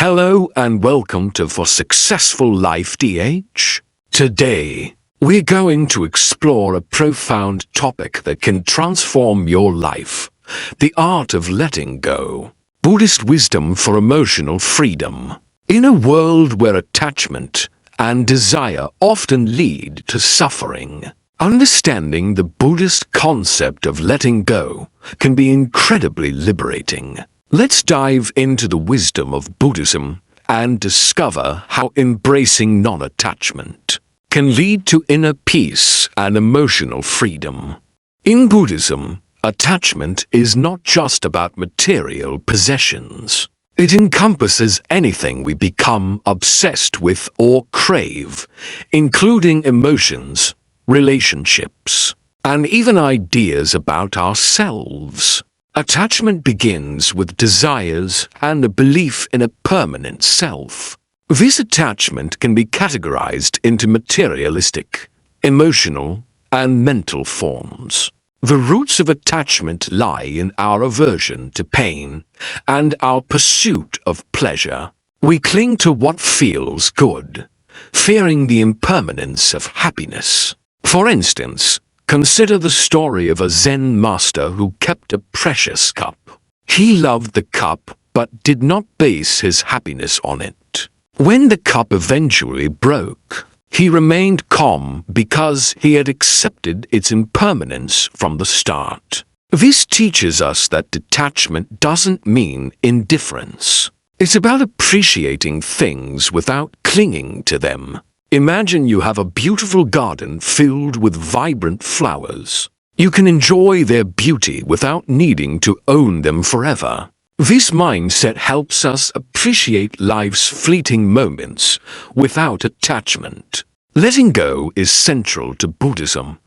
Hello and welcome to For Successful Life DH. Today, we're going to explore a profound topic that can transform your life: the art of letting go. Buddhist wisdom for emotional freedom. In a world where attachment and desire often lead to suffering, understanding the Buddhist concept of letting go can be incredibly liberating. Let's dive into the wisdom of Buddhism and discover how embracing non-attachment can lead to inner peace and emotional freedom. In Buddhism, attachment is not just about material possessions. It encompasses anything we become obsessed with or crave, including emotions, relationships, and even ideas about ourselves. Attachment begins with desires and a belief in a permanent self. This attachment can be categorized into materialistic, emotional, and mental forms. The roots of attachment lie in our aversion to pain and our pursuit of pleasure. We cling to what feels good, fearing the impermanence of happiness. For instance, consider the story of a Zen master who kept a precious cup. He loved the cup but did not base his happiness on it. When the cup eventually broke, he remained calm because he had accepted its impermanence from the start. This teaches us that detachment doesn't mean indifference. It's about appreciating things without clinging to them. Imagine you have a beautiful garden filled with vibrant flowers. You can enjoy their beauty without needing to own them forever. This mindset helps us appreciate life's fleeting moments without attachment. Letting go is central to Buddhism,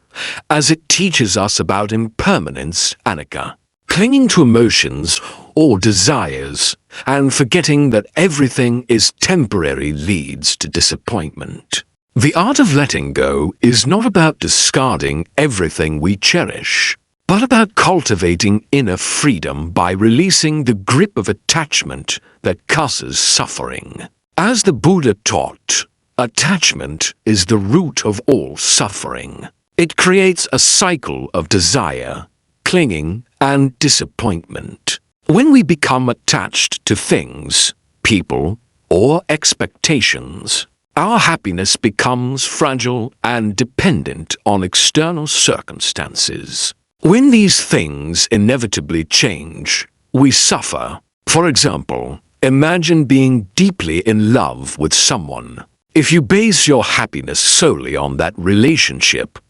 as it teaches us about impermanence, anicca, clinging to emotions or desires, and forgetting that everything is temporary leads to disappointment. The art of letting go is not about discarding everything we cherish, but about cultivating inner freedom by releasing the grip of attachment that causes suffering. As the Buddha taught, attachment is the root of all suffering. It creates a cycle of desire, clinging, and disappointment. When we become attached to things, people, or expectations, our happiness becomes fragile and dependent on external circumstances. When these things inevitably change, we suffer. For example, imagine being deeply in love with someone. If you base your happiness solely on that relationship,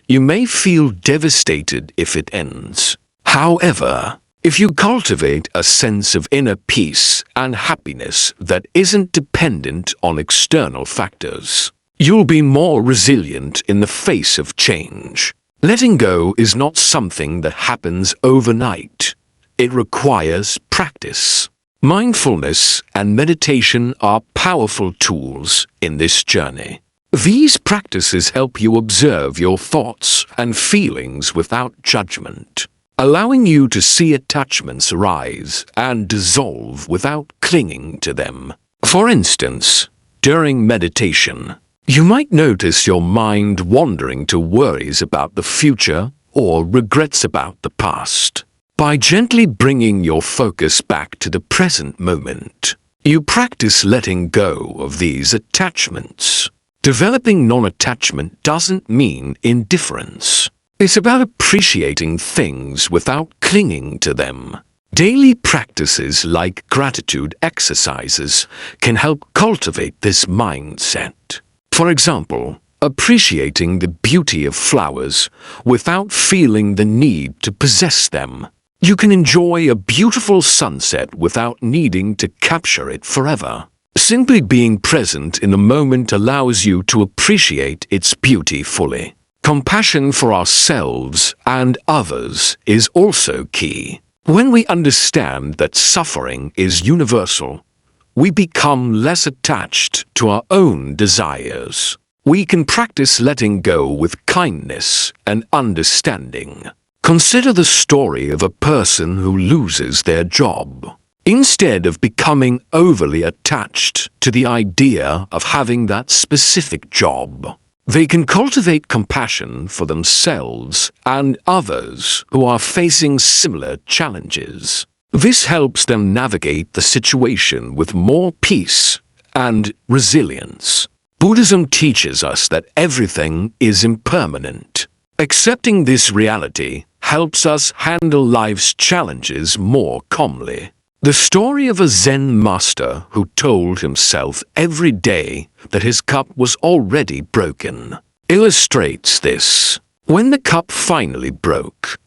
you may feel devastated if it ends. However, if you cultivate a sense of inner peace and happiness that isn't dependent on external factors, you'll be more resilient in the face of change. Letting go is not something that happens overnight. It requires practice. Mindfulness and meditation are powerful tools in this journey. These practices help you observe your thoughts and feelings without judgment, allowing you to see attachments rise and dissolve without clinging to them. For instance, during meditation, you might notice your mind wandering to worries about the future or regrets about the past. By gently bringing your focus back to the present moment, you practice letting go of these attachments. Developing non-attachment doesn't mean indifference. It's about appreciating things without clinging to them. Daily practices like gratitude exercises can help cultivate this mindset. For example, appreciating the beauty of flowers without feeling the need to possess them. You can enjoy a beautiful sunset without needing to capture it forever. Simply being present in the moment allows you to appreciate its beauty fully. Compassion for ourselves and others is also key. When we understand that suffering is universal, we become less attached to our own desires. We can practice letting go with kindness and understanding. Consider the story of a person who loses their job. instead of becoming overly attached to the idea of having that specific job. They can cultivate compassion for themselves and others who are facing similar challenges. This helps them navigate the situation with more peace and resilience. Buddhism teaches us that everything is impermanent. Accepting this reality helps us handle life's challenges more calmly. The story of a Zen master who told himself every day that his cup was already broken illustrates this. When the cup finally broke,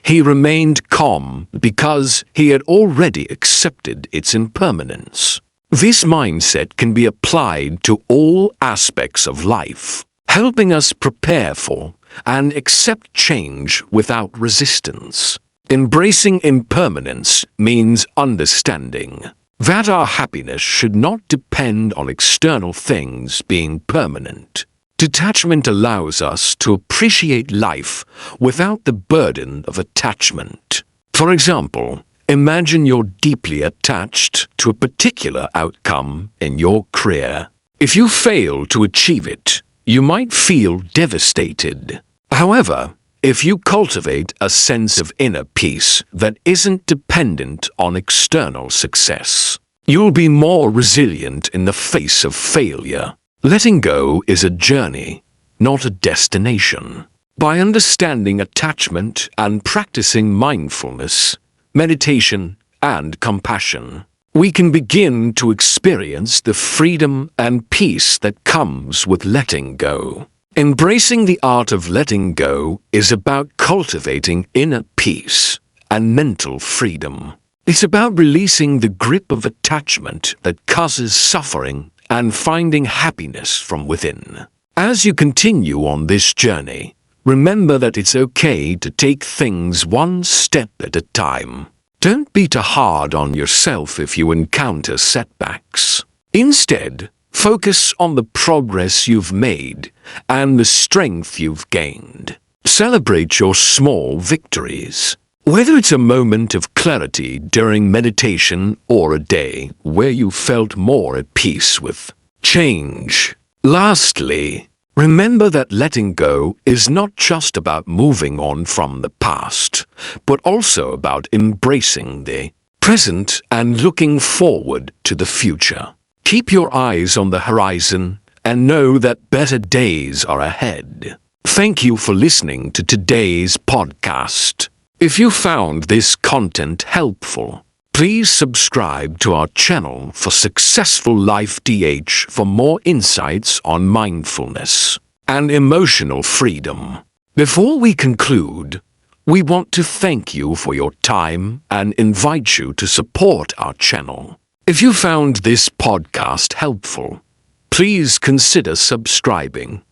he remained calm because he had already accepted its impermanence. This mindset can be applied to all aspects of life, helping us prepare for and accept change without resistance. Embracing impermanence means understanding that our happiness should not depend on external things being permanent. Detachment allows us to appreciate life without the burden of attachment. For example, imagine you're deeply attached to a particular outcome in your career. If you fail to achieve it, you might feel devastated. However, if you cultivate a sense of inner peace that isn't dependent on external success, you'll be more resilient in the face of failure. Letting go is a journey, not a destination. By understanding attachment and practicing mindfulness, meditation, and compassion, we can begin to experience the freedom and peace that comes with letting go. Embracing the art of letting go is about cultivating inner peace and mental freedom. It's about releasing the grip of attachment that causes suffering and finding happiness from within. As you continue on this journey, remember that it's okay to take things one step at a time. Don't be too hard on yourself if you encounter setbacks. Instead, focus on the progress you've made and the strength you've gained. Celebrate your small victories. Whether it's a moment of clarity during meditation or a day where you felt more at peace with change. Lastly, remember that letting go is not just about moving on from the past, but also about embracing the present and looking forward to the future. Keep your eyes on the horizon and know that better days are ahead. Thank you for listening to today's podcast. If you found this content helpful, please subscribe to our channel for Successful Life DH for more insights on mindfulness and emotional freedom. Before we conclude, we want to thank you for your time and invite you to support our channel. If you found this podcast helpful, please consider subscribing,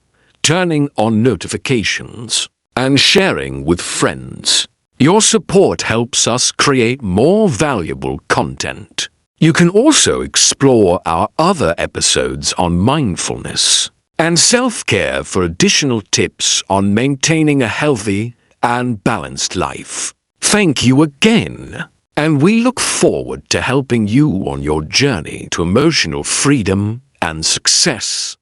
turning on notifications, and sharing with friends. Your support helps us create more valuable content. You can also explore our other episodes on mindfulness and self-care for additional tips on maintaining a healthy and balanced life. Thank you again, and we look forward to helping you on your journey to emotional freedom and success.